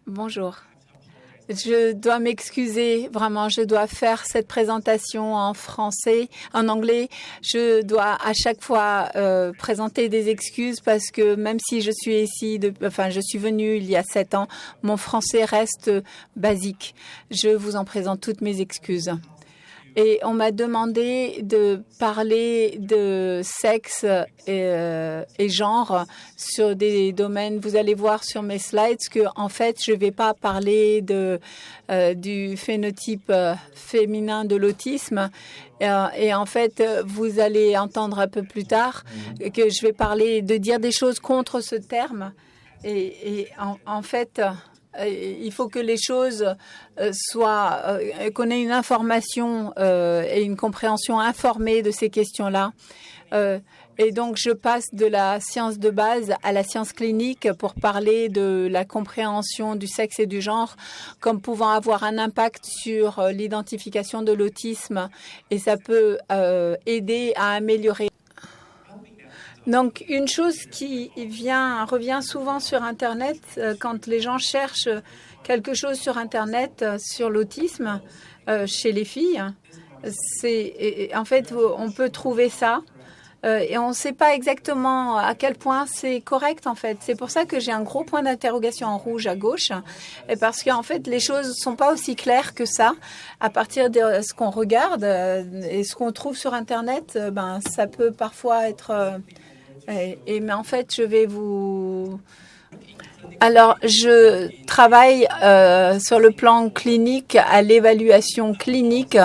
Bonjour. Je dois m'excuser, vraiment, je dois faire cette présentation en français, en anglais. Je dois à chaque fois présenter des excuses parce que même si je suis ici, je suis venue il y a 7 ans, mon français reste basique. Je vous en présente toutes mes excuses. Et on m'a demandé de parler de sexe et genre sur des domaines. Vous allez voir sur mes slides que, en fait, je ne vais pas parler du phénotype féminin de l'autisme. Et en fait, vous allez entendre un peu plus tard que je vais parler de dire des choses contre ce terme. En fait, il faut que les choses qu'on ait une information et une compréhension informée de ces questions-là. Et donc, je passe de la science de base à la science clinique pour parler de la compréhension du sexe et du genre comme pouvant avoir un impact sur l'identification de l'autisme. Et ça peut aider à améliorer. Donc, une chose qui revient souvent sur Internet, quand les gens cherchent quelque chose sur Internet sur l'autisme chez les filles, en fait, on peut trouver ça et on ne sait pas exactement à quel point c'est correct, en fait. C'est pour ça que j'ai un gros point d'interrogation en rouge à gauche, parce qu'en fait, les choses ne sont pas aussi claires que ça. À partir de ce qu'on regarde et ce qu'on trouve sur Internet, ça peut parfois être... mais en fait, je vais vous... Alors, je travaille sur le plan clinique à l'évaluation clinique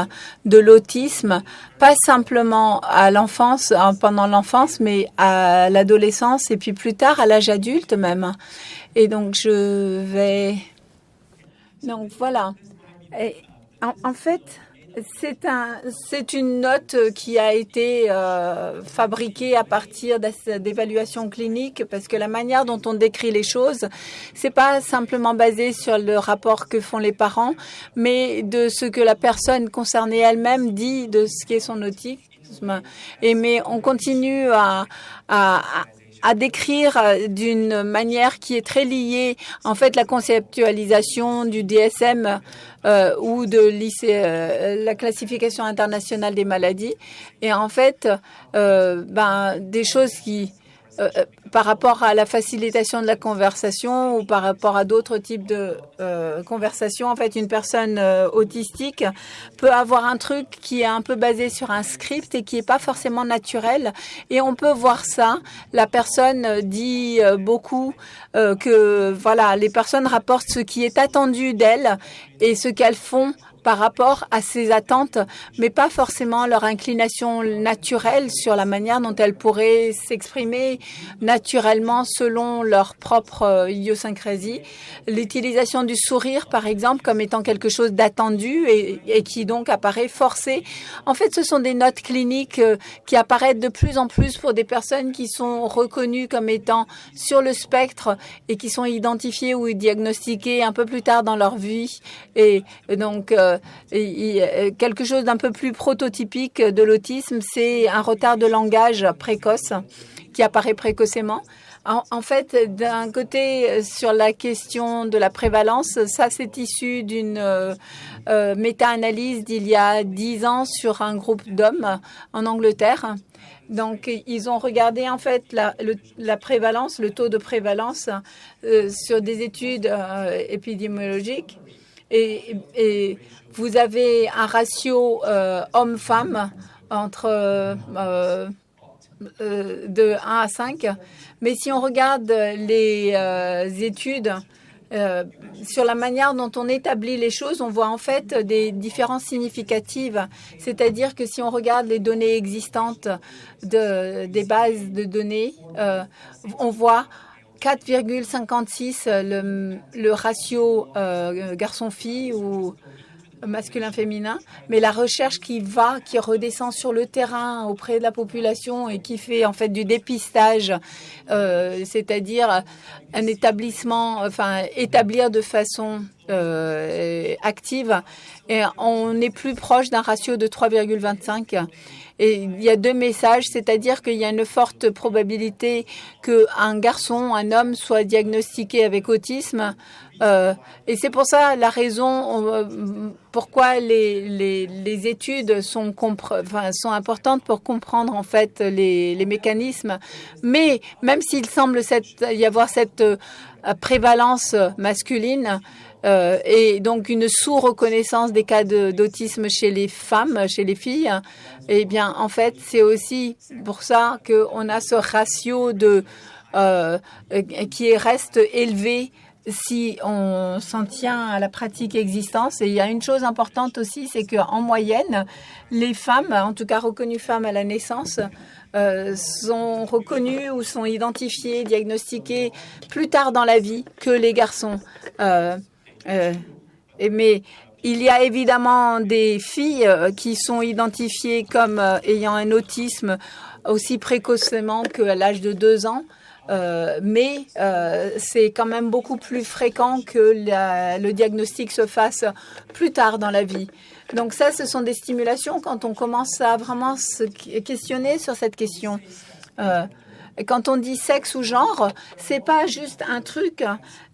de l'autisme, pas simplement à l'enfance, pendant l'enfance, mais à l'adolescence et puis plus tard à l'âge adulte même. Et donc, Donc, voilà. Et, en fait... C'est une note qui a été fabriquée à partir d'évaluations cliniques parce que la manière dont on décrit les choses, c'est pas simplement basé sur le rapport que font les parents, mais de ce que la personne concernée elle-même dit de ce qu'est son autisme. Mais on continue à décrire d'une manière qui est très liée, en fait, la conceptualisation du DSM ou de la classification internationale des maladies. Et en fait, des choses qui, par rapport à la facilitation de la conversation ou par rapport à d'autres types de conversations, en fait, une personne autistique peut avoir un truc qui est un peu basé sur un script et qui n'est pas forcément naturel. Et on peut voir ça. La personne dit beaucoup que, voilà, les personnes rapportent ce qui est attendu d'elles et ce qu'elles font par rapport à ces attentes, mais pas forcément leur inclination naturelle sur la manière dont elles pourraient s'exprimer naturellement selon leur propre idiosyncrasie. L'utilisation du sourire, par exemple, comme étant quelque chose d'attendu et qui donc apparaît forcé. En fait, ce sont des notes cliniques qui apparaissent de plus en plus pour des personnes qui sont reconnues comme étant sur le spectre et qui sont identifiées ou diagnostiquées un peu plus tard dans leur vie. Et donc, quelque chose d'un peu plus prototypique de l'autisme, c'est un retard de langage précoce qui apparaît précocement. En fait, d'un côté, sur la question de la prévalence, ça c'est issu d'une méta-analyse d'il y a 10 ans sur un groupe d'hommes en Angleterre. Donc, ils ont regardé en fait la prévalence, le taux de prévalence sur des études épidémiologiques. Et vous avez un ratio homme-femme entre de 1 à 5. Mais si on regarde les études sur la manière dont on établit les choses, on voit en fait des différences significatives. C'est-à-dire que si on regarde les données existantes des bases de données, on voit 4,56 le ratio garçon-fille ou masculin-féminin, mais la recherche qui redescend sur le terrain auprès de la population et qui fait en fait du dépistage, c'est-à-dire un établissement, établir de façon active, et on est plus proche d'un ratio de 3,25. Et il y a deux messages, c'est-à-dire qu'il y a une forte probabilité qu'un garçon, un homme soit diagnostiqué avec autisme. Et c'est pour ça la raison pourquoi les études sont importantes pour comprendre en fait les mécanismes. Mais même s'il semble y avoir cette prévalence masculine, et donc une sous-reconnaissance des cas d'autisme chez les femmes, chez les filles, eh bien, en fait, c'est aussi pour ça qu'on a ce ratio qui reste élevé si on s'en tient à la pratique existante. Et il y a une chose importante aussi, c'est qu'en moyenne, les femmes, en tout cas reconnues femmes à la naissance, sont reconnues ou sont identifiées, diagnostiquées plus tard dans la vie que les garçons. Mais il y a évidemment des filles qui sont identifiées comme ayant un autisme aussi précocement qu'à l'âge de 2 ans. Mais c'est quand même beaucoup plus fréquent que le diagnostic se fasse plus tard dans la vie. Donc ça, ce sont des stimulations quand on commence à vraiment se questionner sur cette question. Quand on dit sexe ou genre, c'est pas juste un truc.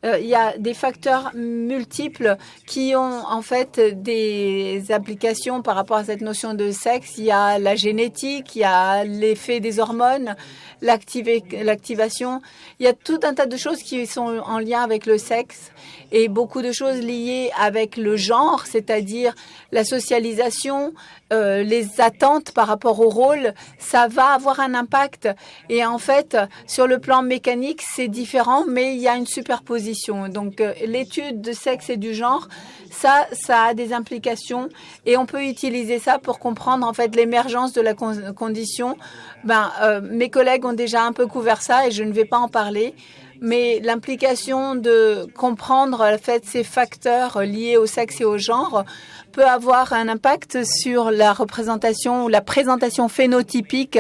Il y a des facteurs multiples qui ont en fait des applications par rapport à cette notion de sexe. Il y a la génétique, il y a l'effet des hormones, l'activation. Il y a tout un tas de choses qui sont en lien avec le sexe et beaucoup de choses liées avec le genre, c'est-à-dire la socialisation, les attentes par rapport au rôle. Ça va avoir un impact. Et en fait, sur le plan mécanique, c'est différent, mais il y a une superposition. Donc, l'étude de sexe et du genre, ça a des implications et on peut utiliser ça pour comprendre en fait l'émergence de la condition. Mes collègues ont déjà un peu couvert ça et je ne vais pas en parler. Mais l'implication de comprendre en fait ces facteurs liés au sexe et au genre peut avoir un impact sur la représentation ou la présentation phénotypique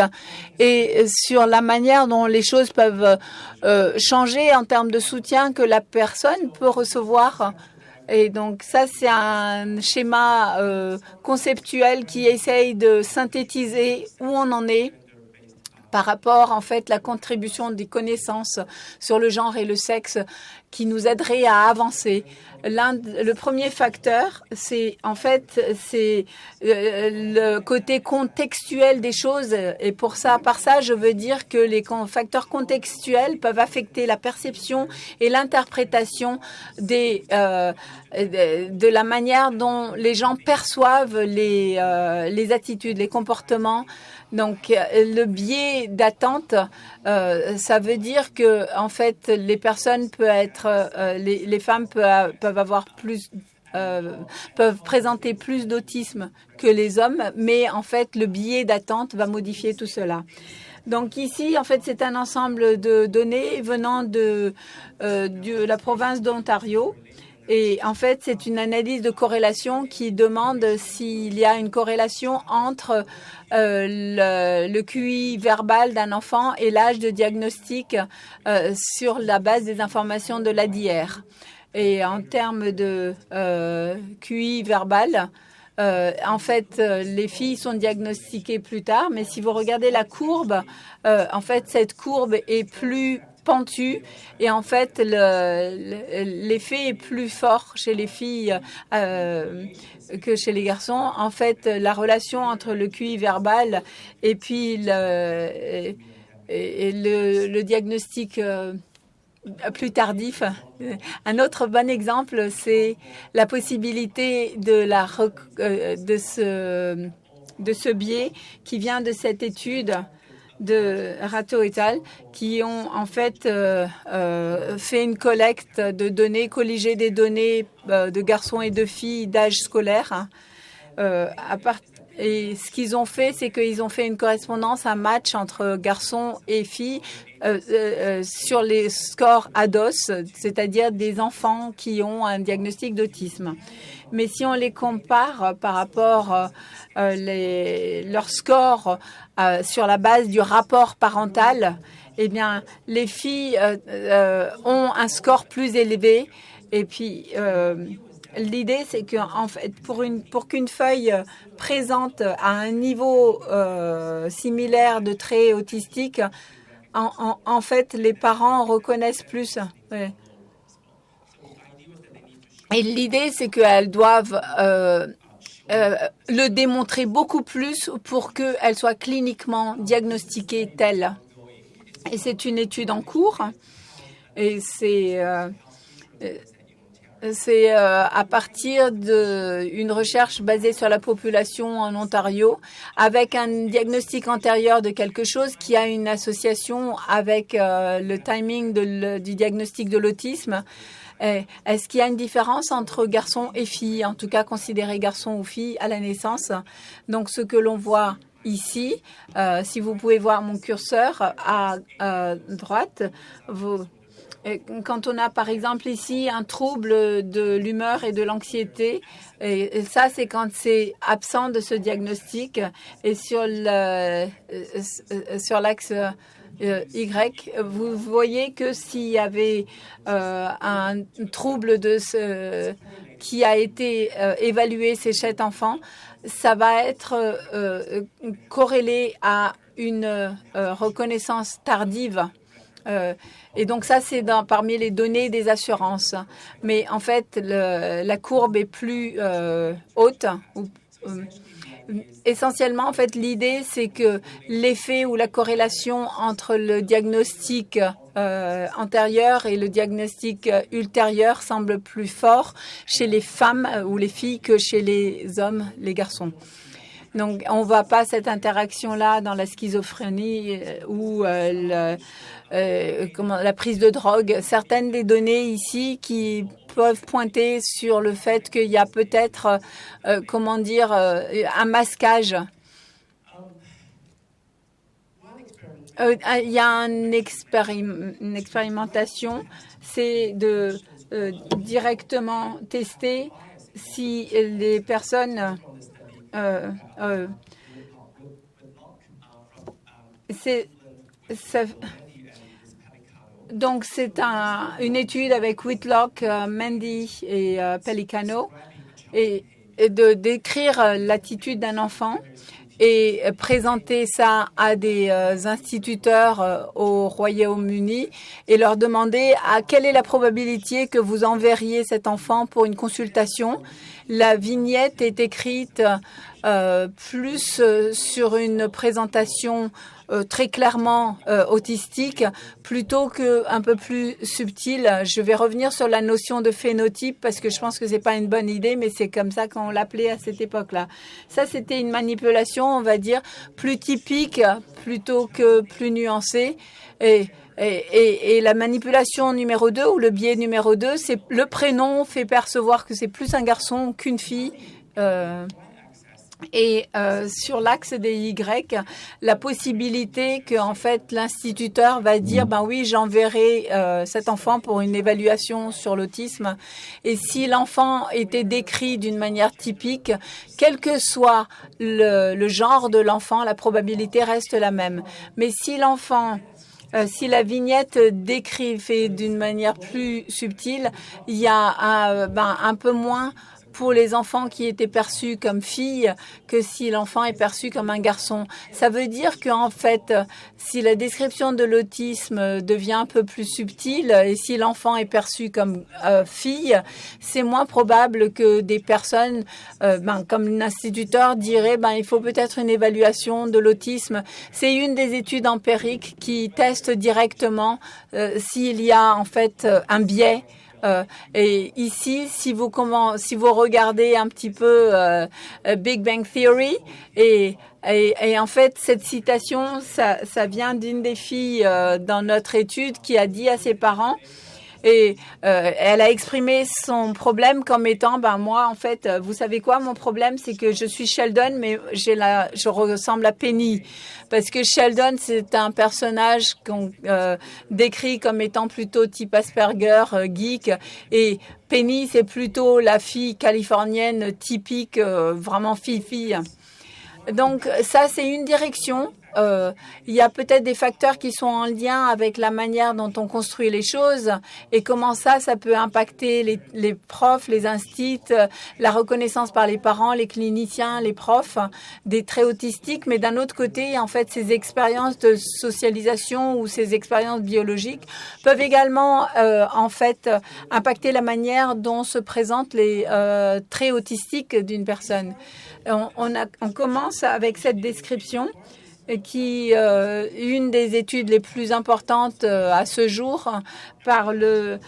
et sur la manière dont les choses peuvent changer en termes de soutien que la personne peut recevoir. Et donc ça, c'est un schéma conceptuel qui essaye de synthétiser où on en est par rapport, en fait, la contribution des connaissances sur le genre et le sexe qui nous aiderait à avancer. Le premier facteur, c'est le côté contextuel des choses. Et par ça, je veux dire que les facteurs contextuels peuvent affecter la perception et l'interprétation de la manière dont les gens perçoivent les attitudes, les comportements. Donc, le biais d'attente, ça veut dire que, en fait, les personnes les femmes peuvent avoir peuvent présenter plus d'autisme que les hommes, mais en fait, le biais d'attente va modifier tout cela. Donc ici, en fait, c'est un ensemble de données venant de la province d'Ontario. Et en fait, c'est une analyse de corrélation qui demande s'il y a une corrélation entre le QI verbal d'un enfant et l'âge de diagnostic sur la base des informations de l'ADIR. Et en termes de QI verbal, en fait, les filles sont diagnostiquées plus tard, mais si vous regardez la courbe, en fait, cette courbe est plus pentue et en fait l'effet est plus fort chez les filles que chez les garçons. En fait, la relation entre le QI verbal et puis le diagnostic plus tardif. Un autre bon exemple, c'est la possibilité de ce biais qui vient de cette étude de Rato et al. Qui ont en fait fait une collecte de données, colligé des données de garçons et de filles d'âge scolaire. Et ce qu'ils ont fait, c'est qu'ils ont fait une correspondance, un match entre garçons et filles sur les scores ADOS, c'est-à-dire des enfants qui ont un diagnostic d'autisme. Mais si on les compare par rapport leurs scores sur la base du rapport parental, eh bien, les filles ont un score plus élevé Et puis, l'idée, c'est que en fait, pour qu'une feuille présente à un niveau similaire de traits autistiques, en fait, les parents reconnaissent plus. Ouais. Et l'idée, c'est qu'elles doivent le démontrer beaucoup plus pour qu'elles soient cliniquement diagnostiquées telles. Et c'est une étude en cours. Et c'est à partir d'une recherche basée sur la population en Ontario, avec un diagnostic antérieur de quelque chose qui a une association avec le timing du diagnostic de l'autisme. Est-ce qu'il y a une différence entre garçons et filles, en tout cas considérés garçons ou filles à la naissance? Donc, ce que l'on voit ici, si vous pouvez voir mon curseur à droite, quand on a par exemple ici un trouble de l'humeur et de l'anxiété, et ça c'est quand c'est absent de ce diagnostic, et sur l'axe Y, vous voyez que s'il y avait un trouble qui a été évalué chez cet enfant, ça va être corrélé à une reconnaissance tardive. Et donc ça, c'est parmi les données des assurances. Mais en fait, la courbe est plus haute. Essentiellement, en fait, l'idée, c'est que l'effet ou la corrélation entre le diagnostic antérieur et le diagnostic ultérieur semble plus fort chez les femmes ou les filles que chez les hommes, les garçons. Donc, on ne voit pas cette interaction-là dans la schizophrénie ou la prise de drogue. Certaines des données ici qui peuvent pointer sur le fait qu'il y a peut-être, un masquage. Il y a une expérimentation, c'est de directement tester si les personnes donc c'est une étude avec Whitlock, Mendy et Pellicano, et de décrire l'attitude d'un enfant et présenter ça à des instituteurs au Royaume-Uni et leur demander quelle est la probabilité que vous enverriez cet enfant pour une consultation. La vignette est écrite plus sur une présentation très clairement autistique plutôt qu'un peu plus subtile. Je vais revenir sur la notion de phénotype parce que je pense que c'est pas une bonne idée, mais c'est comme ça qu'on l'appelait à cette époque-là. Ça, c'était une manipulation, on va dire, plus typique plutôt que plus nuancée. Et la manipulation numéro 2 ou le biais numéro 2, c'est le prénom fait percevoir que c'est plus un garçon qu'une fille. Sur l'axe des Y, la possibilité que en fait l'instituteur va dire ben oui, j'enverrai cet enfant pour une évaluation sur l'autisme, et si l'enfant était décrit d'une manière typique, quel que soit le genre de l'enfant, la probabilité reste la même. Mais si si la vignette fait d'une manière plus subtile, il y a un peu moins pour les enfants qui étaient perçus comme filles que si l'enfant est perçu comme un garçon. Ça veut dire qu'en fait, si la description de l'autisme devient un peu plus subtile et si l'enfant est perçu comme fille, c'est moins probable que des personnes, comme l'instituteur dirait, il faut peut-être une évaluation de l'autisme. C'est une des études empiriques qui testent directement s'il y a en fait un biais. Et ici, si vous regardez un petit peu Big Bang Theory, et en fait, cette citation, ça vient d'une des filles dans notre étude qui a dit à ses parents, et elle a exprimé son problème comme étant, moi, en fait, vous savez quoi, mon problème, c'est que je suis Sheldon, mais je ressemble à Penny. Parce que Sheldon, c'est un personnage qu'on décrit comme étant plutôt type Asperger, geek, et Penny, c'est plutôt la fille californienne typique, vraiment fille-fille. Donc ça, c'est une direction il y a peut-être des facteurs qui sont en lien avec la manière dont on construit les choses et comment ça peut impacter les profs, les instits, la reconnaissance par les parents, les cliniciens, les profs des traits autistiques. Mais d'un autre côté, en fait, ces expériences de socialisation ou ces expériences biologiques peuvent également, en fait, impacter la manière dont se présentent les traits autistiques d'une personne. On commence avec cette description qui une des études les plus importantes à ce jour par le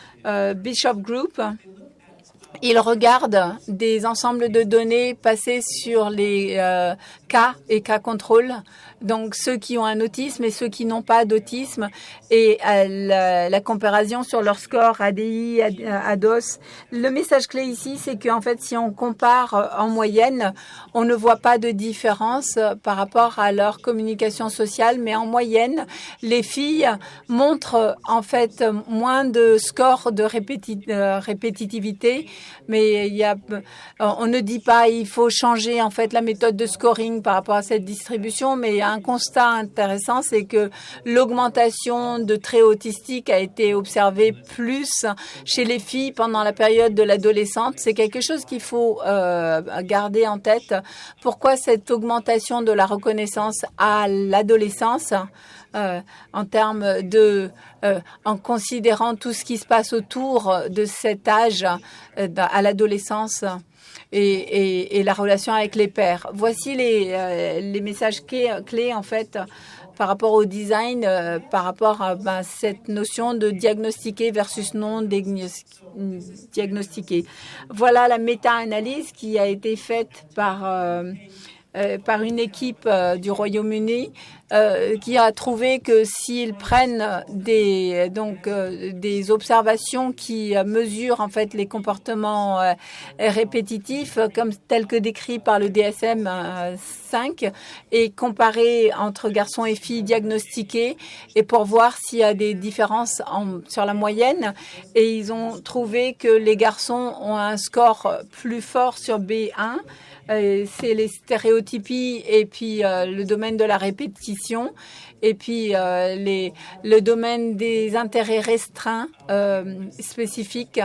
Bishop Group. Il regarde des ensembles de données passés sur les cas et cas contrôle, donc ceux qui ont un autisme et ceux qui n'ont pas d'autisme, et la comparaison sur leur score ADI, ADOS. Le message clé ici, c'est qu'en fait, si on compare en moyenne, on ne voit pas de différence par rapport à leur communication sociale, mais en moyenne, les filles montrent en fait moins de scores de répétitivité, mais on ne dit pas il faut changer en fait la méthode de scoring par rapport à cette distribution, mais il y a un constat intéressant, c'est que l'augmentation de traits autistiques a été observée plus chez les filles pendant la période de l'adolescence. C'est quelque chose qu'il faut garder en tête. Pourquoi cette augmentation de la reconnaissance à l'adolescence en termes en considérant tout ce qui se passe autour de cet âge à l'adolescence et la relation avec les pairs. Voici les messages clés en fait par rapport au design, par rapport à cette notion de diagnostiquer versus non diagnostiquer. Voilà la méta-analyse qui a été faite par une équipe du Royaume-Uni qui a trouvé que s'ils prennent des observations qui mesurent en fait les comportements répétitifs tels que décrits par le DSM-5 et comparés entre garçons et filles diagnostiqués et pour voir s'il y a des différences sur la moyenne, et ils ont trouvé que les garçons ont un score plus fort sur B1. C'est les stéréotypies et puis le domaine de la répétition et puis le domaine des intérêts restreints spécifiques.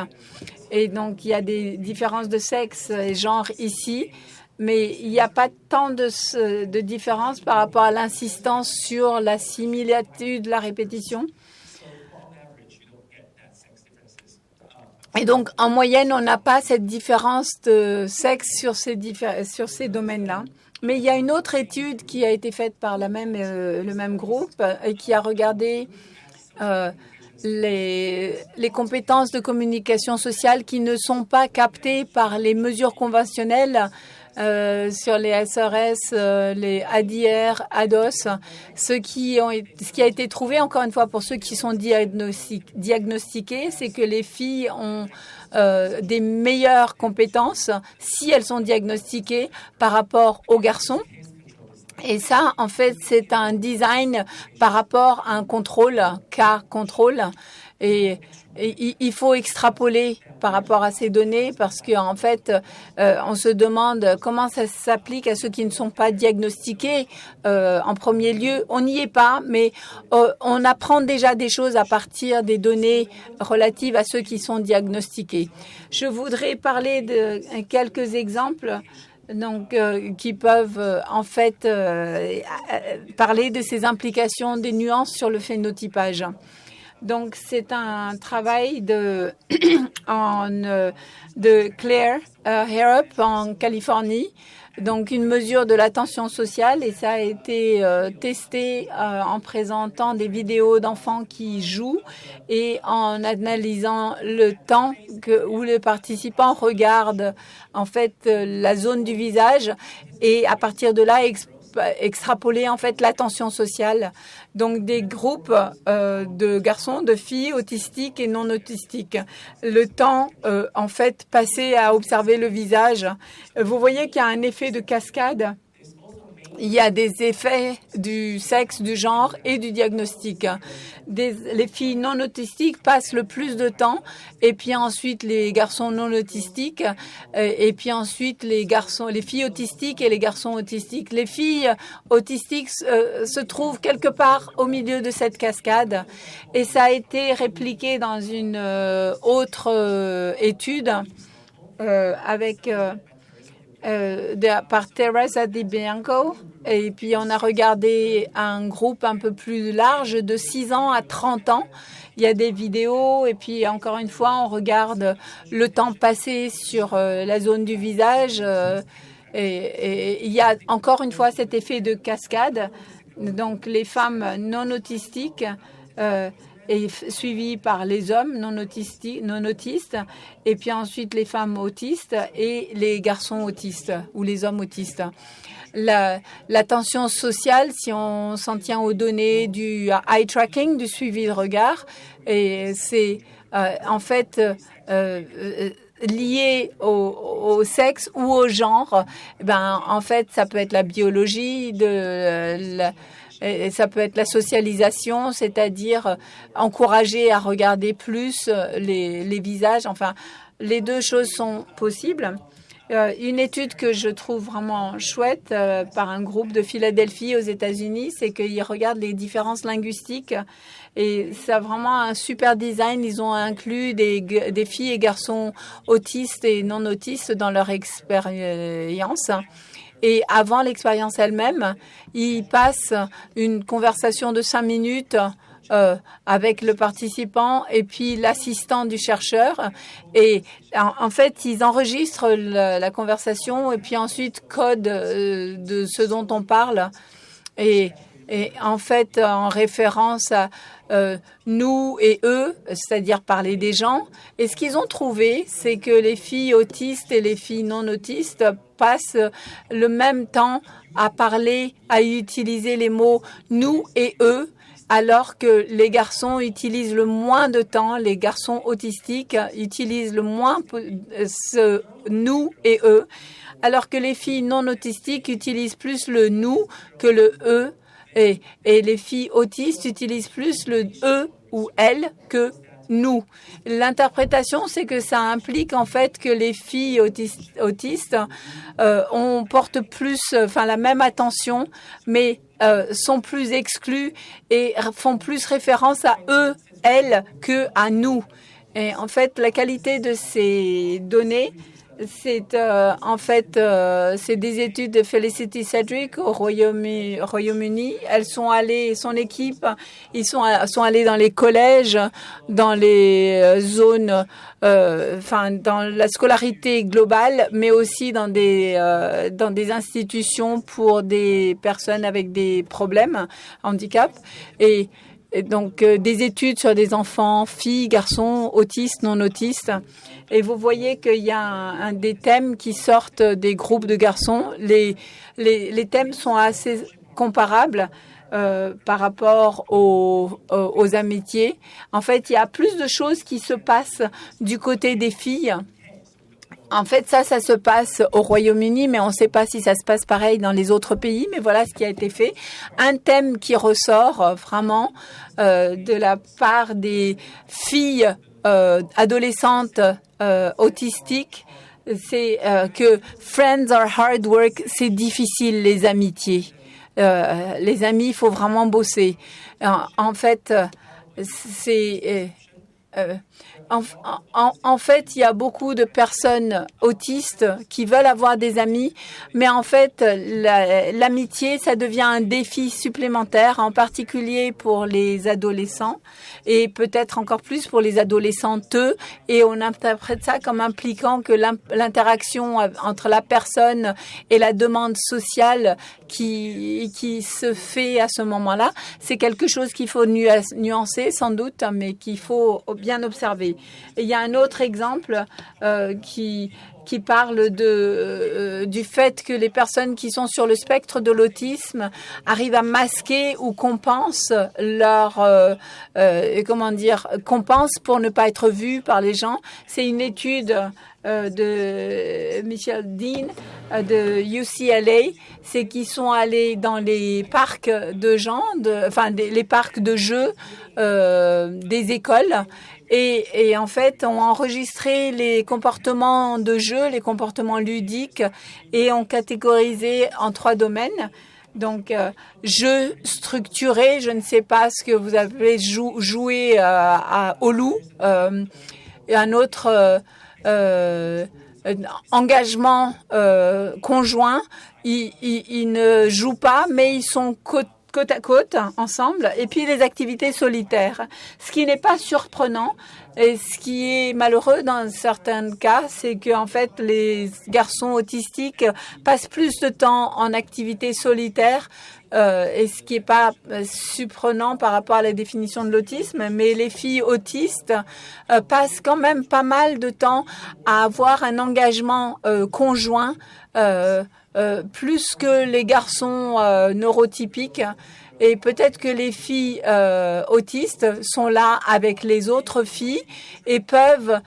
Et donc, il y a des différences de sexe et genre ici, mais il n'y a pas tant de différence par rapport à l'insistance sur la similitude, la répétition. Et donc, en moyenne, on n'a pas cette différence de sexe sur ces domaines-là. Mais il y a une autre étude qui a été faite par le même groupe et qui a regardé les compétences de communication sociale qui ne sont pas captées par les mesures conventionnelles sur les SRS, les ADR, ADOS, ce qui a été trouvé, encore une fois, pour ceux qui sont diagnostiqués, c'est que les filles ont des meilleures compétences si elles sont diagnostiquées par rapport aux garçons. Et ça, en fait, c'est un design par rapport à un contrôle, cas contrôle. Et il faut extrapoler par rapport à ces données parce qu'en fait, on se demande comment ça s'applique à ceux qui ne sont pas diagnostiqués en premier lieu. On n'y est pas, mais on apprend déjà des choses à partir des données relatives à ceux qui sont diagnostiqués. Je voudrais parler de quelques exemples donc qui peuvent en fait parler de ces implications, des nuances sur le phénotypage. Donc, c'est un travail de Claire Harrop en Californie. Donc, une mesure de l'attention sociale, et ça a été testé en présentant des vidéos d'enfants qui jouent et en analysant le temps où le participant regarde en fait la zone du visage et à partir de là extrapoler en fait l'attention sociale. Donc des groupes de garçons, de filles autistiques et non autistiques. Le temps en fait passé à observer le visage. Vous voyez qu'il y a un effet de cascade il y a des effets du sexe, du genre et du diagnostic. Les filles non autistiques passent le plus de temps, et puis ensuite les garçons non autistiques, et puis ensuite les filles autistiques et les garçons autistiques. Les filles autistiques se trouvent quelque part au milieu de cette cascade, et ça a été répliqué dans une autre étude par Teresa Di Bianco. Et puis, on a regardé un groupe un peu plus large de 6 ans à 30 ans. Il y a des vidéos et puis, encore une fois, on regarde le temps passé sur la zone du visage. Et il y a encore une fois cet effet de cascade. Donc, les femmes non autistiques et suivies par les hommes non autistes, et puis ensuite les femmes autistes et les garçons autistes ou les hommes autistes. L'attention sociale, si on s'en tient aux données du eye tracking, du suivi de regard, et c'est en fait lié au sexe ou au genre. Ben, en fait, ça peut être la biologie et ça peut être la socialisation, c'est-à-dire encourager à regarder plus les visages. Enfin, les deux choses sont possibles. Une étude que je trouve vraiment chouette par un groupe de Philadelphie aux États-Unis, c'est qu'ils regardent les différences linguistiques et ça a vraiment un super design. Ils ont inclus des filles et garçons autistes et non autistes dans leur expérience. Et avant l'expérience elle-même, ils passent une conversation de 5 minutes avec le participant et puis l'assistant du chercheur. Et en fait, ils enregistrent la conversation et puis ensuite codent de ce dont on parle. Et en fait, en référence à nous et eux, c'est-à-dire parler des gens. Et ce qu'ils ont trouvé, c'est que les filles autistes et les filles non autistes passent le même temps à parler, à utiliser les mots nous et eux, alors que les garçons utilisent le moins de temps, les garçons autistiques utilisent le moins ce nous et eux, alors que les filles non autistiques utilisent plus le nous que le eux. Et les filles autistes utilisent plus le eux ou elles que nous. L'interprétation, c'est que ça implique en fait que les filles autistes portent plus, la même attention, mais sont plus exclues et font plus référence à eux, elles, que à nous. Et en fait, la qualité de ces données, c'est c'est des études de Felicity Cedric au Royaume-Uni. Elles sont allées, son équipe, ils sont allés dans les collèges, dans les zones, dans la scolarité globale, mais aussi dans des institutions pour des personnes avec des problèmes, handicap, et donc des études sur des enfants, filles, garçons, autistes, non autistes. Et vous voyez qu'il y a un des thèmes qui sortent des groupes de garçons. Les thèmes sont assez comparables par rapport aux amitiés. En fait, il y a plus de choses qui se passent du côté des filles. En fait, ça se passe au Royaume-Uni, mais on ne sait pas si ça se passe pareil dans les autres pays. Mais voilà ce qui a été fait. Un thème qui ressort vraiment de la part des filles adolescentes autistiques, c'est que friends are hard work, c'est difficile les amitiés. Les amis, il faut vraiment bosser. En fait, en fait, il y a beaucoup de personnes autistes qui veulent avoir des amis, mais en fait, l'amitié, ça devient un défi supplémentaire, en particulier pour les adolescents et peut-être encore plus pour les adolescentes. Et on interprète ça comme impliquant que l'interaction entre la personne et la demande sociale qui se fait à ce moment-là, c'est quelque chose qu'il faut nuancer sans doute, mais qu'il faut bien observer. Et il y a un autre exemple qui qui parle du fait que les personnes qui sont sur le spectre de l'autisme arrivent à masquer ou compensent compensent pour ne pas être vues par les gens. C'est une étude de Michel Dean de UCLA, c'est qu'ils sont allés dans les parcs de gens, les parcs de jeux des écoles et en fait ont enregistré les comportements de jeu, les comportements ludiques et ont catégorisé en 3 domaines. Donc, jeu structuré, je ne sais pas ce que vous appelez jouer au loup, et un autre engagement conjoint. Ils ne jouent pas, mais ils sont côte à côte ensemble. Et puis les activités solitaires. Ce qui n'est pas surprenant et ce qui est malheureux dans certains cas, c'est que en fait les garçons autistiques passent plus de temps en activités solitaires. Et ce qui n'est pas surprenant par rapport à la définition de l'autisme, mais les filles autistes passent quand même pas mal de temps à avoir un engagement conjoint, plus que les garçons neurotypiques. Et peut-être que les filles autistes sont là avec les autres filles et peuvent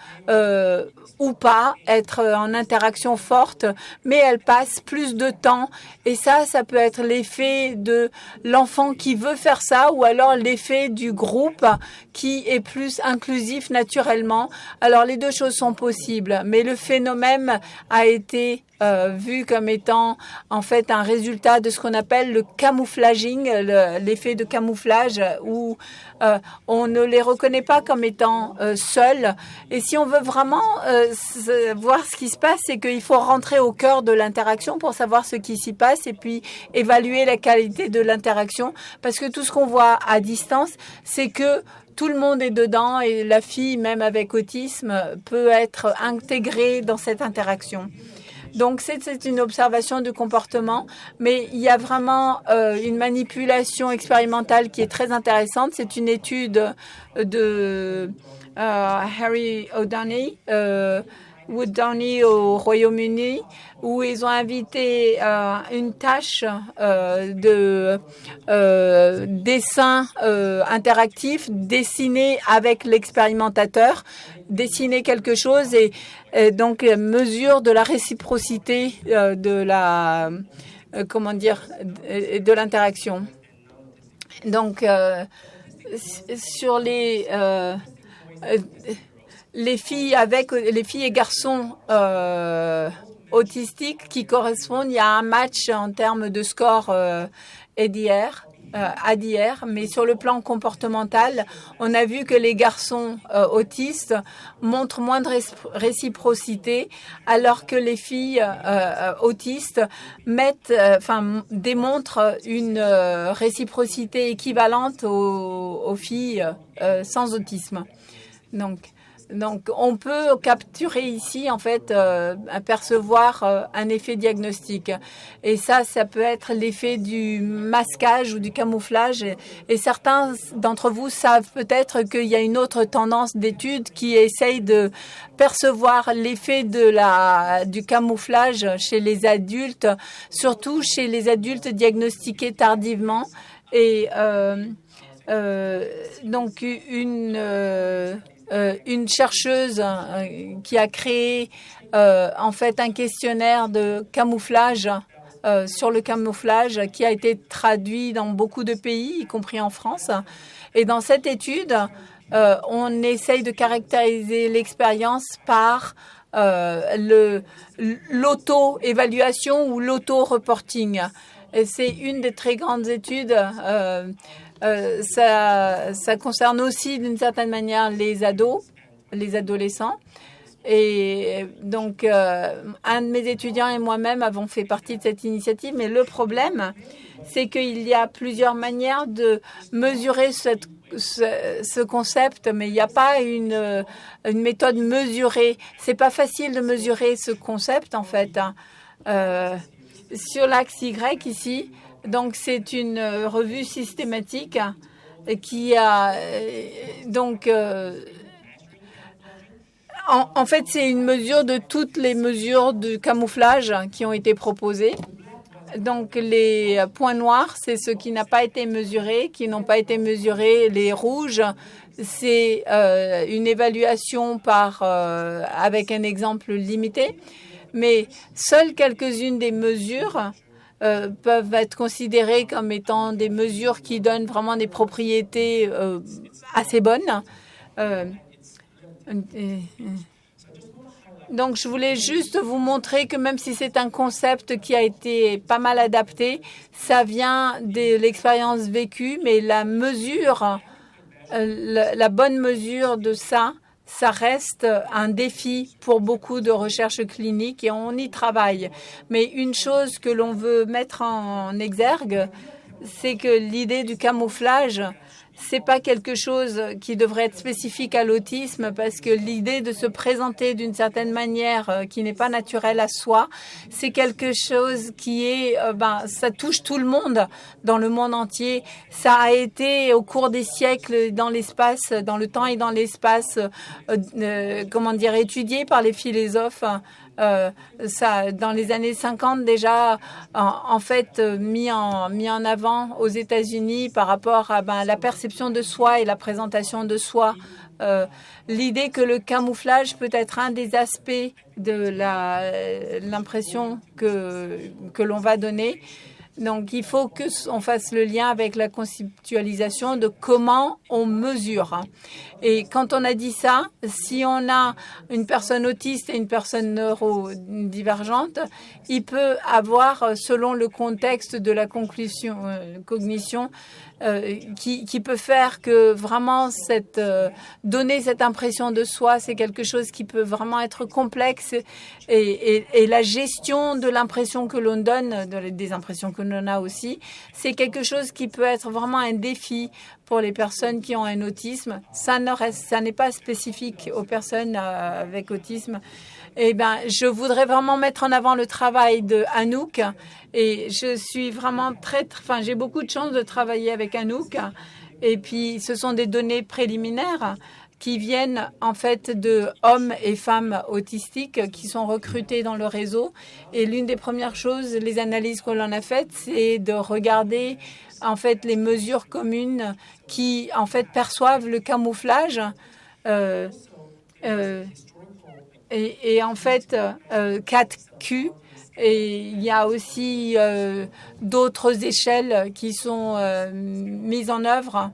ou pas être en interaction forte, mais elles passent plus de temps. Et ça peut être l'effet de l'enfant qui veut faire ça ou alors l'effet du groupe qui est plus inclusif naturellement. Alors les deux choses sont possibles, mais le phénomène a été vu comme étant en fait un résultat de ce qu'on appelle le camouflaging, l'effet de camouflage où on ne les reconnaît pas comme étant seuls. Et si on veut vraiment voir ce qui se passe, c'est qu'il faut rentrer au cœur de l'interaction pour savoir ce qui s'y passe et puis évaluer la qualité de l'interaction. Parce que tout ce qu'on voit à distance, c'est que tout le monde est dedans et la fille, même avec autisme, peut être intégrée dans cette interaction. Donc, c'est une observation de comportement, mais il y a vraiment une manipulation expérimentale qui est très intéressante. C'est une étude de Harry O'Downey, Wood-Downey au Royaume-Uni, où ils ont invité une tâche de dessin interactif, dessiné avec l'expérimentateur, dessiner quelque chose et donc mesure de la réciprocité de de l'interaction. Donc sur les filles et garçons autistiques qui correspondent, il y a un match en termes de score ADR, mais sur le plan comportemental, on a vu que les garçons autistes montrent moins de réciprocité, alors que les filles autistes démontrent une réciprocité équivalente aux filles sans autisme. Donc, on peut capturer ici, en fait, apercevoir un effet diagnostique. Et ça peut être l'effet du masquage ou du camouflage. Et certains d'entre vous savent peut-être qu'il y a une autre tendance d'études qui essaye de percevoir l'effet du camouflage chez les adultes, surtout chez les adultes diagnostiqués tardivement. Et donc, une chercheuse qui a créé en fait un questionnaire de camouflage sur le camouflage qui a été traduit dans beaucoup de pays, y compris en France. Et dans cette étude, on essaye de caractériser l'expérience par l'auto-évaluation ou l'auto-reporting. Et c'est une des très grandes études. Ça concerne aussi d'une certaine manière les adolescents. Et donc, un de mes étudiants et moi-même avons fait partie de cette initiative. Mais le problème, c'est qu'il y a plusieurs manières de mesurer ce concept, mais il n'y a pas une méthode mesurée. C'est pas facile de mesurer ce concept, en fait. Sur l'axe Y, ici, donc c'est une revue systématique qui a donc En fait, c'est une mesure de toutes les mesures de camouflage qui ont été proposées. Donc, les points noirs, c'est ce qui n'a pas été mesuré, qui n'ont pas été mesurés. Les rouges, c'est une évaluation avec un exemple limité. Mais seules quelques-unes des mesures peuvent être considérées comme étant des mesures qui donnent vraiment des propriétés assez bonnes. Donc, je voulais juste vous montrer que même si c'est un concept qui a été pas mal adapté, ça vient de l'expérience vécue, mais la mesure, la bonne mesure de ça, ça reste un défi pour beaucoup de recherches cliniques et on y travaille. Mais une chose que l'on veut mettre en exergue, c'est que l'idée du camouflage, c'est pas quelque chose qui devrait être spécifique à l'autisme parce que l'idée de se présenter d'une certaine manière qui n'est pas naturelle à soi, c'est quelque chose qui est, ça touche tout le monde dans le monde entier. Ça a été au cours des siècles dans l'espace, dans le temps et dans l'espace, étudié par les philosophes. Ça, dans les années 50 déjà, mis en avant aux États-Unis par rapport à la perception de soi et la présentation de soi. L'idée que le camouflage peut être un des aspects de l'impression que l'on va donner. Donc, il faut qu'on fasse le lien avec la conceptualisation de comment on mesure. Et quand on a dit ça, si on a une personne autiste et une personne neurodivergente, il peut avoir, selon le contexte de la cognition, qui peut faire que vraiment donner cette impression de soi, c'est quelque chose qui peut vraiment être complexe et la gestion de l'impression que l'on donne, des impressions que l'on a aussi, c'est quelque chose qui peut être vraiment un défi pour les personnes qui ont un autisme. Ça n'est pas spécifique aux personnes avec autisme. Je voudrais vraiment mettre en avant le travail de Anouk et je suis vraiment j'ai beaucoup de chance de travailler avec Anouk et puis ce sont des données préliminaires qui viennent en fait de hommes et femmes autistiques qui sont recrutés dans le réseau. Et l'une des premières choses, les analyses qu'on en a faites, c'est de regarder en fait les mesures communes qui en fait perçoivent le camouflage. Et en fait, 4Q. Et il y a aussi d'autres échelles qui sont mises en œuvre.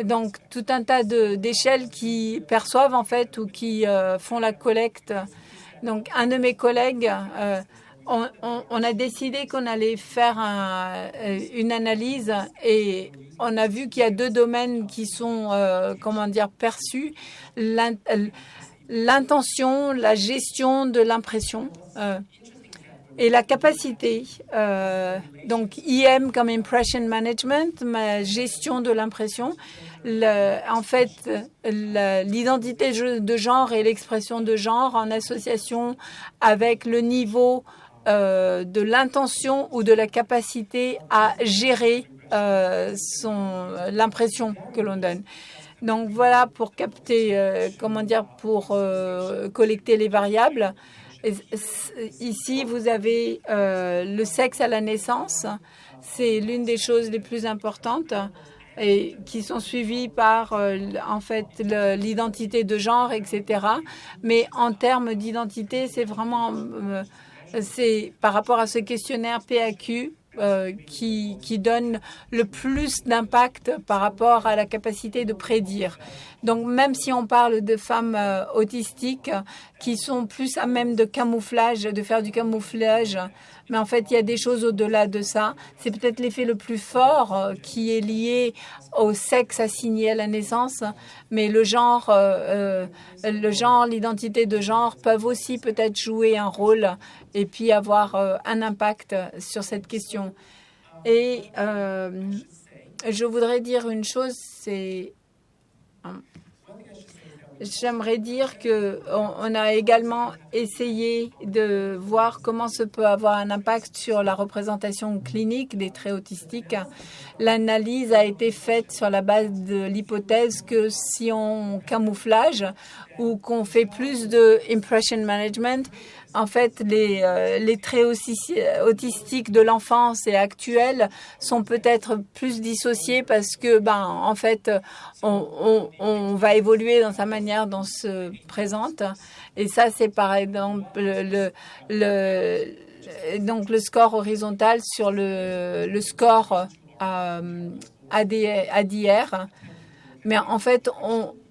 Donc, tout un tas d'échelles qui perçoivent, en fait, ou qui font la collecte. Donc, un de mes collègues, on a décidé qu'on allait faire une analyse et on a vu qu'il y a deux domaines qui sont, perçus. L'intention, la gestion de l'impression et la capacité. Donc, IM comme Impression Management, ma gestion de l'impression. L'identité de genre et l'expression de genre en association avec le niveau de l'intention ou de la capacité à gérer l'impression que l'on donne. Donc voilà pour capter, pour collecter les variables. Ici, vous avez le sexe à la naissance. C'est l'une des choses les plus importantes et qui sont suivies par l'identité de genre, etc. Mais en termes d'identité, c'est vraiment c'est par rapport à ce questionnaire PAQ qui donne le plus d'impact par rapport à la capacité de prédire. Donc, même si on parle de femmes autistiques qui sont plus à même de faire du camouflage, mais en fait, il y a des choses au-delà de ça. C'est peut-être l'effet le plus fort qui est lié au sexe assigné à la naissance, mais le genre, l'identité de genre peuvent aussi peut-être jouer un rôle et puis avoir un impact sur cette question. Et je voudrais dire une chose, c'est j'aimerais dire que on a également essayé de voir comment ça peut avoir un impact sur la représentation clinique des traits autistiques. L'analyse a été faite sur la base de l'hypothèse que si on camouflage ou qu'on fait plus de impression management, en fait, les traits autistiques de l'enfance et actuels sont peut-être plus dissociés parce que, en fait, on va évoluer dans sa manière dont on se présente. Et ça, c'est par exemple donc le score horizontal sur le score ADR. Mais en fait,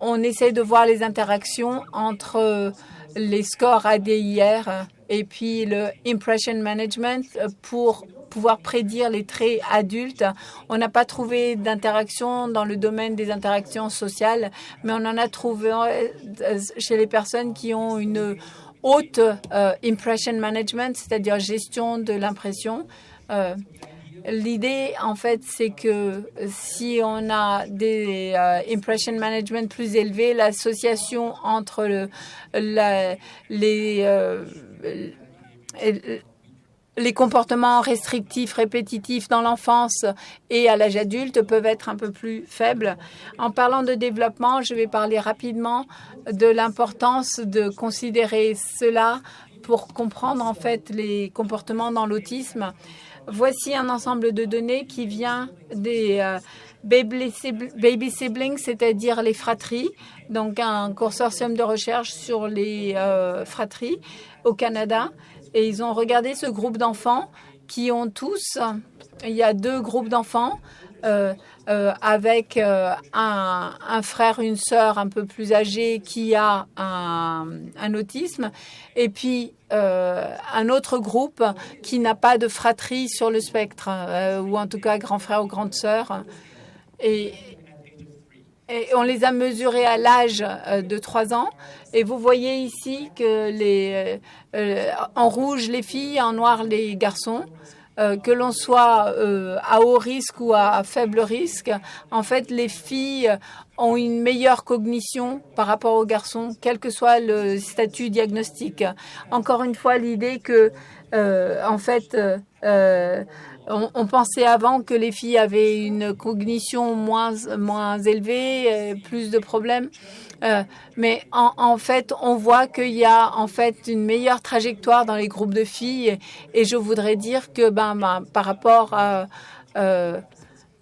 on essaie de voir les interactions entre les scores ADIR et puis le impression management pour pouvoir prédire les traits adultes. On n'a pas trouvé d'interaction dans le domaine des interactions sociales, mais on en a trouvé chez les personnes qui ont une haute impression management, c'est-à-dire gestion de l'impression. L'idée, en fait, c'est que si on a des impression management plus élevés, l'association entre les comportements restrictifs, répétitifs dans l'enfance et à l'âge adulte peuvent être un peu plus faibles. En parlant de développement, je vais parler rapidement de l'importance de considérer cela pour comprendre, en fait, les comportements dans l'autisme. Voici un ensemble de données qui vient des baby siblings, c'est-à-dire les fratries, donc un consortium de recherche sur les fratries au Canada. Et ils ont regardé ce groupe d'enfants qui ont tous, il y a 2 groupes d'enfants avec un frère, une sœur un peu plus âgée qui a un autisme, et puis un autre groupe qui n'a pas de fratrie sur le spectre, ou en tout cas grand frère ou grande sœur. Et on les a mesurés à l'âge de 3 ans. Et vous voyez ici que en rouge les filles, en noir les garçons. Que l'on soit à haut risque ou à faible risque, en fait, les filles ont une meilleure cognition par rapport aux garçons, quel que soit le statut diagnostique. Encore une fois, l'idée que, en fait, on pensait avant que les filles avaient une cognition moins élevée, plus de problèmes. Mais en fait, on voit qu'il y a en fait une meilleure trajectoire dans les groupes de filles. Et je voudrais dire que par rapport à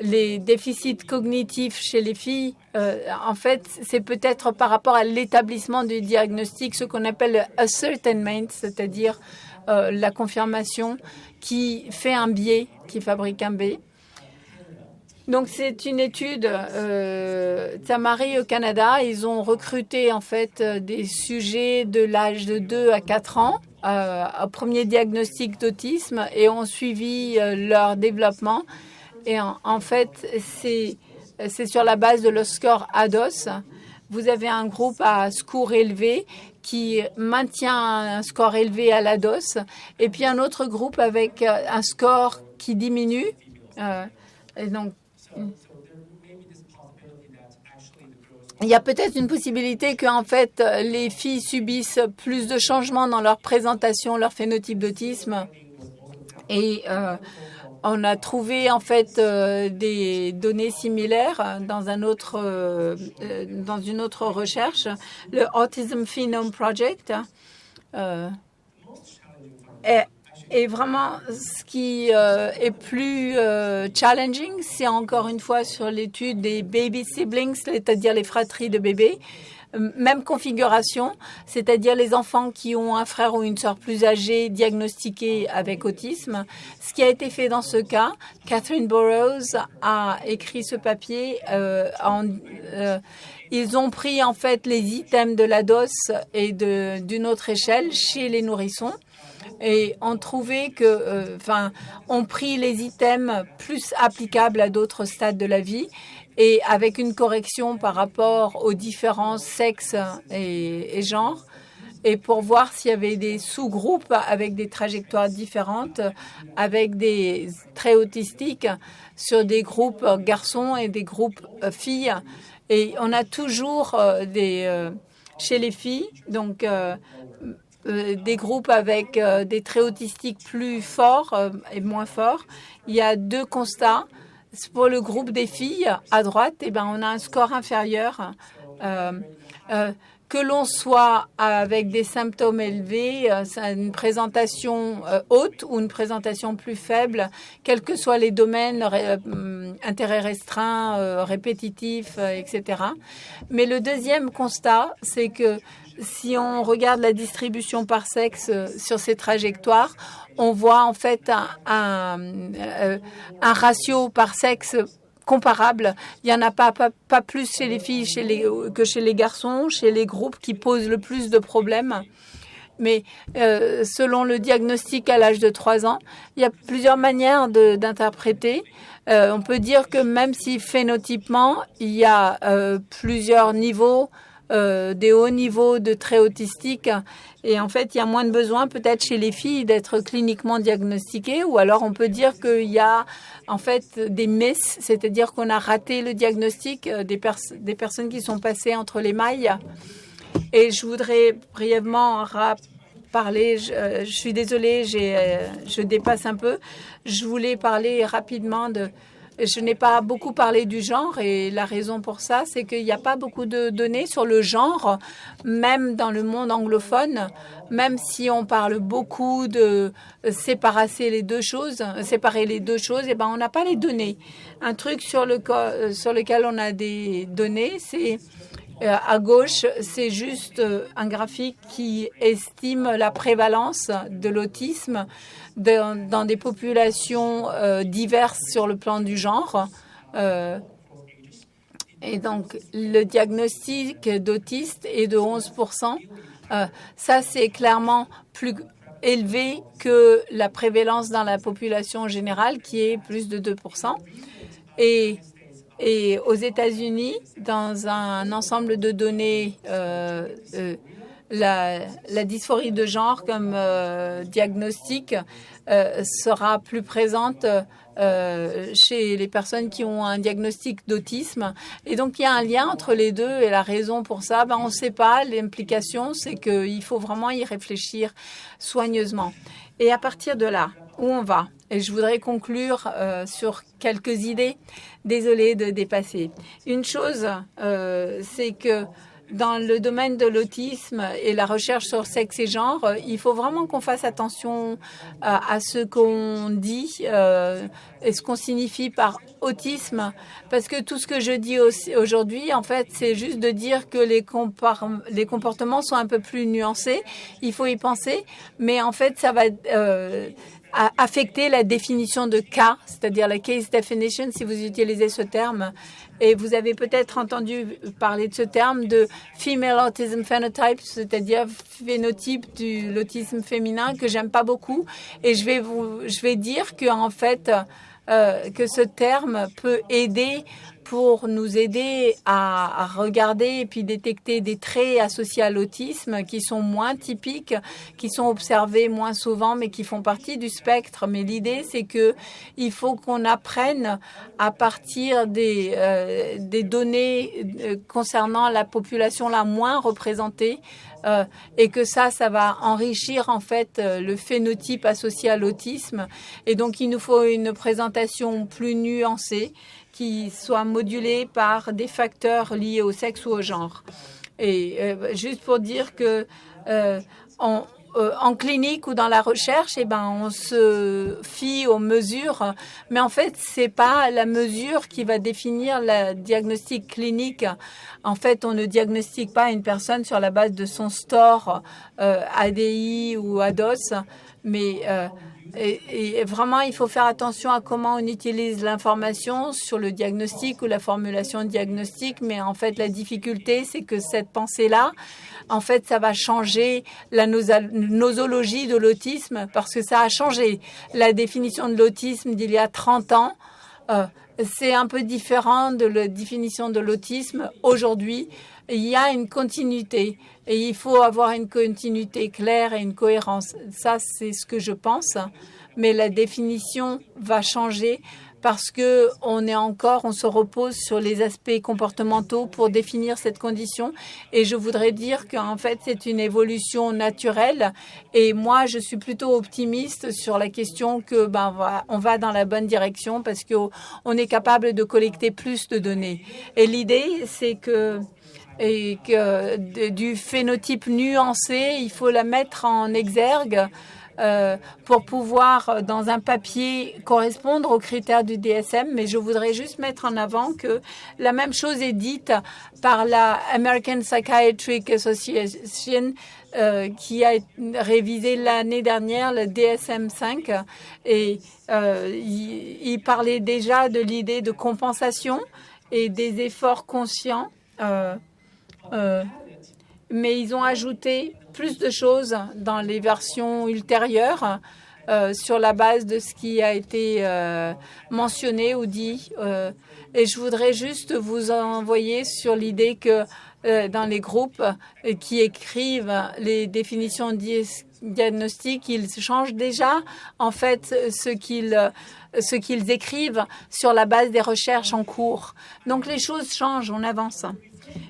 les déficits cognitifs chez les filles, en fait, c'est peut-être par rapport à l'établissement du diagnostic, ce qu'on appelle le ascertainment, c'est-à-dire la confirmation qui fait un biais, qui fabrique un biais. Donc, c'est une étude Tamari au Canada. Ils ont recruté en fait des sujets de l'âge de 2 à 4 ans au premier diagnostic d'autisme et ont suivi leur développement. Et en fait, c'est sur la base de leur score ADOS. Vous avez un groupe à score élevé qui maintient un score élevé à l'ADOS et puis un autre groupe avec un score qui diminue. Et donc, il y a peut-être une possibilité que, en fait, les filles subissent plus de changements dans leur présentation, leur phénotype d'autisme. Et on a trouvé, en fait, des données similaires dans une autre recherche, le Autism Phenome Project. Et vraiment, ce qui est plus challenging, c'est encore une fois sur l'étude des baby siblings, c'est-à-dire les fratries de bébés. Même configuration, c'est-à-dire les enfants qui ont un frère ou une sœur plus âgée diagnostiqués avec autisme. Ce qui a été fait dans ce cas, Catherine Burrows a écrit ce papier. Ils ont pris en fait les items de la DOS et d'une autre échelle chez les nourrissons. Et ont trouvé que, ont pris les items plus applicables à d'autres stades de la vie et avec une correction par rapport aux différents sexes et genres, et pour voir s'il y avait des sous-groupes avec des trajectoires différentes, avec des traits autistiques sur des groupes garçons et des groupes filles. Et on a toujours chez les filles, donc des groupes avec des traits autistiques plus forts et moins forts. Il y a 2 constats. Pour le groupe des filles, à droite, eh ben, on a un score inférieur. Que l'on soit avec des symptômes élevés, une présentation haute ou une présentation plus faible, quels que soient les domaines, intérêt restreint, répétitif, etc. Mais le deuxième constat, c'est que si on regarde la distribution par sexe sur ces trajectoires, on voit en fait un ratio par sexe comparable. Il n'y en a pas plus chez les filles que chez les garçons, chez les groupes qui posent le plus de problèmes. Mais selon le diagnostic à l'âge de 3 ans, il y a plusieurs manières d'interpréter. On peut dire que même si phénotypement, il y a plusieurs niveaux, des hauts niveaux de traits autistiques, et en fait, il y a moins de besoin peut-être chez les filles d'être cliniquement diagnostiquées, ou alors on peut dire qu'il y a en fait des misses, c'est-à-dire qu'on a raté le diagnostic, des personnes qui sont passées entre les mailles. Et je voudrais brièvement parler, je suis désolée, je dépasse un peu. Je voulais parler rapidement je n'ai pas beaucoup parlé du genre et la raison pour ça, c'est qu'il n'y a pas beaucoup de données sur le genre, même dans le monde anglophone, même si on parle beaucoup de séparer les deux choses, et ben on n'a pas les données. Un truc sur lequel on a des données, c'est à gauche, c'est juste un graphique qui estime la prévalence de l'autisme dans des populations diverses sur le plan du genre. Et donc, le diagnostic d'autiste est de 11%. Ça, c'est clairement plus élevé que la prévalence dans la population générale, qui est plus de 2%. Et aux États-Unis, dans un ensemble de données, la dysphorie de genre comme diagnostic sera plus présente chez les personnes qui ont un diagnostic d'autisme. Et donc, il y a un lien entre les deux. Et la raison pour ça, on ne sait pas. L'implication, c'est qu'il faut vraiment y réfléchir soigneusement. Et à partir de là, où on va? Et je voudrais conclure sur quelques idées. Désolée de dépasser. Une chose, c'est que dans le domaine de l'autisme et la recherche sur sexe et genre, il faut vraiment qu'on fasse attention à ce qu'on dit et ce qu'on signifie par autisme, parce que tout ce que je dis aujourd'hui, en fait, c'est juste de dire que les comportements sont un peu plus nuancés. Il faut y penser, mais en fait, ça va affecter la définition de cas, c'est-à-dire la case definition, si vous utilisez ce terme. Et vous avez peut-être entendu parler de ce terme de female autism phenotype, c'est-à-dire phénotype de l'autisme féminin, que j'aime pas beaucoup. Et je vais dire que en fait que ce terme peut aider pour nous aider à regarder et puis détecter des traits associés à l'autisme qui sont moins typiques, qui sont observés moins souvent, mais qui font partie du spectre. Mais l'idée, c'est que il faut qu'on apprenne à partir des données concernant la population la moins représentée, et que ça va enrichir en fait le phénotype associé à l'autisme. Et donc, il nous faut une présentation plus nuancée qui soit modulée par des facteurs liés au sexe ou au genre. Et juste pour dire que en clinique ou dans la recherche, on se fie aux mesures, mais en fait, c'est pas la mesure qui va définir le diagnostic clinique. En fait, on ne diagnostique pas une personne sur la base de son STOR, ADI ou ADOS, mais et vraiment, il faut faire attention à comment on utilise l'information sur le diagnostic ou la formulation de diagnostic. Mais en fait, la difficulté, c'est que cette pensée-là, en fait, ça va changer la nosologie de l'autisme, parce que ça a changé. La définition de l'autisme d'il y a 30 ans, c'est un peu différent de la définition de l'autisme aujourd'hui. Il y a une continuité et il faut avoir une continuité claire et une cohérence. Ça, c'est ce que je pense. Mais la définition va changer parce que on se repose sur les aspects comportementaux pour définir cette condition. Et je voudrais dire qu'en fait, c'est une évolution naturelle. Et moi, je suis plutôt optimiste sur la question que on va dans la bonne direction parce qu'on est capable de collecter plus de données. Et l'idée, c'est que du phénotype nuancé, il faut la mettre en exergue pour pouvoir, dans un papier, correspondre aux critères du DSM. Mais je voudrais juste mettre en avant que la même chose est dite par la American Psychiatric Association qui a révisé l'année dernière le DSM-5 et il parlait déjà de l'idée de compensation et des efforts conscients. Mais ils ont ajouté plus de choses dans les versions ultérieures sur la base de ce qui a été mentionné ou dit. Et je voudrais juste vous envoyer sur l'idée que dans les groupes qui écrivent les définitions diagnostiques, ils changent déjà en fait ce qu'ils écrivent sur la base des recherches en cours. Donc les choses changent, on avance.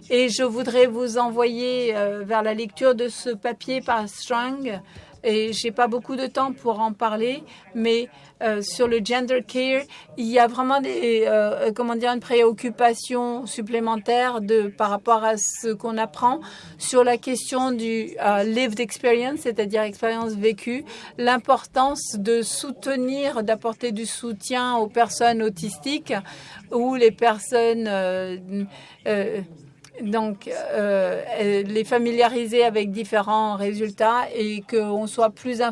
Et je voudrais vous envoyer vers la lecture de ce papier par Strang. Et je n'ai pas beaucoup de temps pour en parler, mais sur le gender care, il y a vraiment une préoccupation supplémentaire par rapport à ce qu'on apprend sur la question du lived experience, c'est-à-dire expérience vécue, l'importance de soutenir, d'apporter du soutien aux personnes autistiques ou les personnes les familiariser avec différents résultats et qu'on soit plus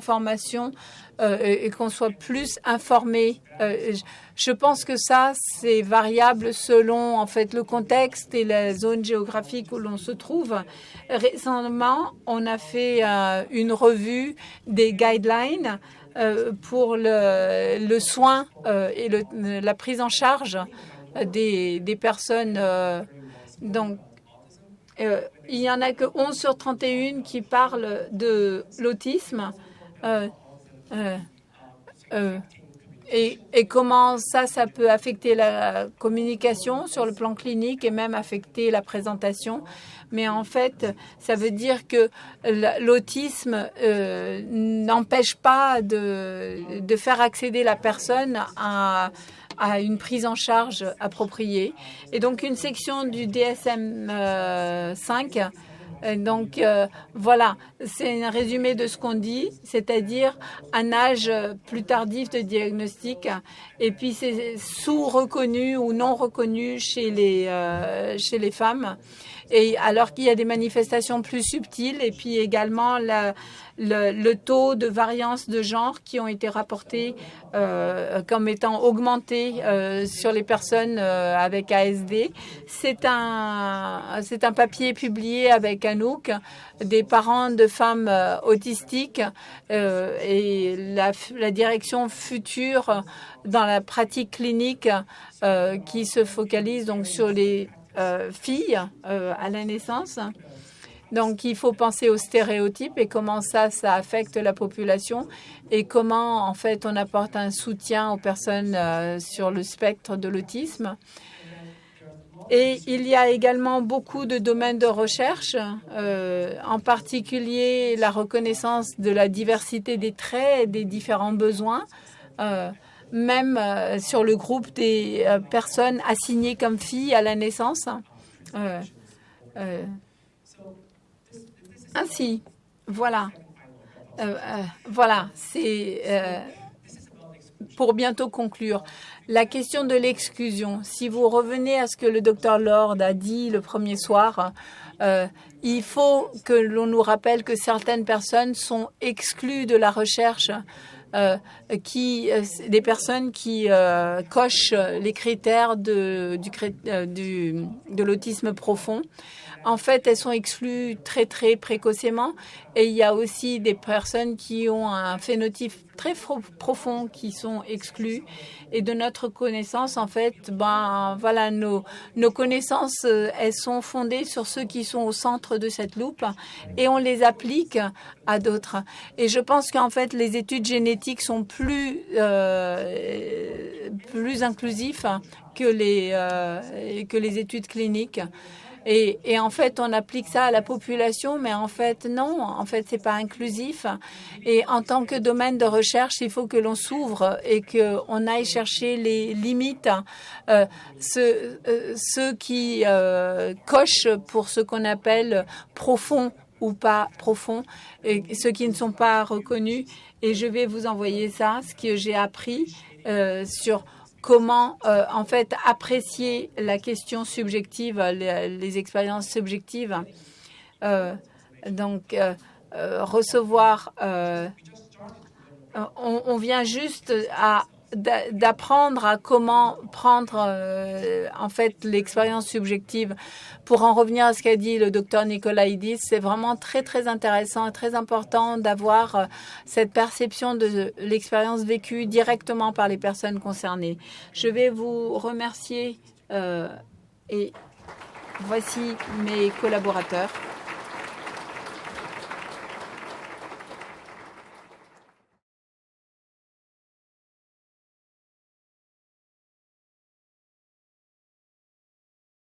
et qu'on soit plus informé. Je pense que ça, c'est variable selon en fait le contexte et la zone géographique où l'on se trouve. Récemment, on a fait une revue des guidelines pour le soin et la prise en charge des personnes. Il n'y en a que 11 sur 31 qui parlent de l'autisme et comment ça peut affecter la communication sur le plan clinique et même affecter la présentation. Mais en fait, ça veut dire que l'autisme n'empêche pas de faire accéder la personne à une prise en charge appropriée. Et donc, une section du DSM-5. Voilà, c'est un résumé de ce qu'on dit, c'est-à-dire un âge plus tardif de diagnostic. Et puis, c'est sous-reconnu ou non reconnu chez les femmes. Et alors qu'il y a des manifestations plus subtiles et puis également le taux de variance de genre qui ont été rapportés comme étant augmentés sur les personnes avec ASD. C'est un papier publié avec Anouk, des parents de femmes autistiques et la direction future dans la pratique clinique qui se focalise donc sur les filles à la naissance. Donc, il faut penser aux stéréotypes et comment ça affecte la population et comment, en fait, on apporte un soutien aux personnes sur le spectre de l'autisme. Et il y a également beaucoup de domaines de recherche, en particulier la reconnaissance de la diversité des traits et des différents besoins, même sur le groupe des personnes assignées comme filles à la naissance. Ainsi, voilà. Voilà, c'est pour bientôt conclure. La question de l'exclusion. Si vous revenez à ce que le docteur Lord a dit le premier soir, il faut que l'on nous rappelle que certaines personnes sont exclues de la recherche, des personnes qui cochent les critères de l'autisme profond. en fait, elles sont exclues très, très précocement. Et il y a aussi des personnes qui ont un phénotype très profond qui sont exclues. Et de notre connaissance, en fait, voilà, nos connaissances, elles sont fondées sur ceux qui sont au centre de cette loupe et on les applique à d'autres. Et je pense qu'en fait, les études génétiques sont plus inclusives que les études cliniques. Et en fait, on applique ça à la population, mais en fait, non. En fait, c'est pas inclusif. Et en tant que domaine de recherche, il faut que l'on s'ouvre et qu'on aille chercher les limites. Ceux qui cochent pour ce qu'on appelle profond ou pas profond, et ceux qui ne sont pas reconnus. Et je vais vous envoyer ça, ce que j'ai appris sur comment, en fait, apprécier la question subjective, les expériences subjectives. Recevoir, on vient juste d'apprendre à comment prendre en fait l'expérience subjective. Pour en revenir à ce qu'a dit le docteur Nikolaïdis, c'est vraiment très très intéressant et très important d'avoir cette perception de l'expérience vécue directement par les personnes concernées. Je vais vous remercier et voici mes collaborateurs.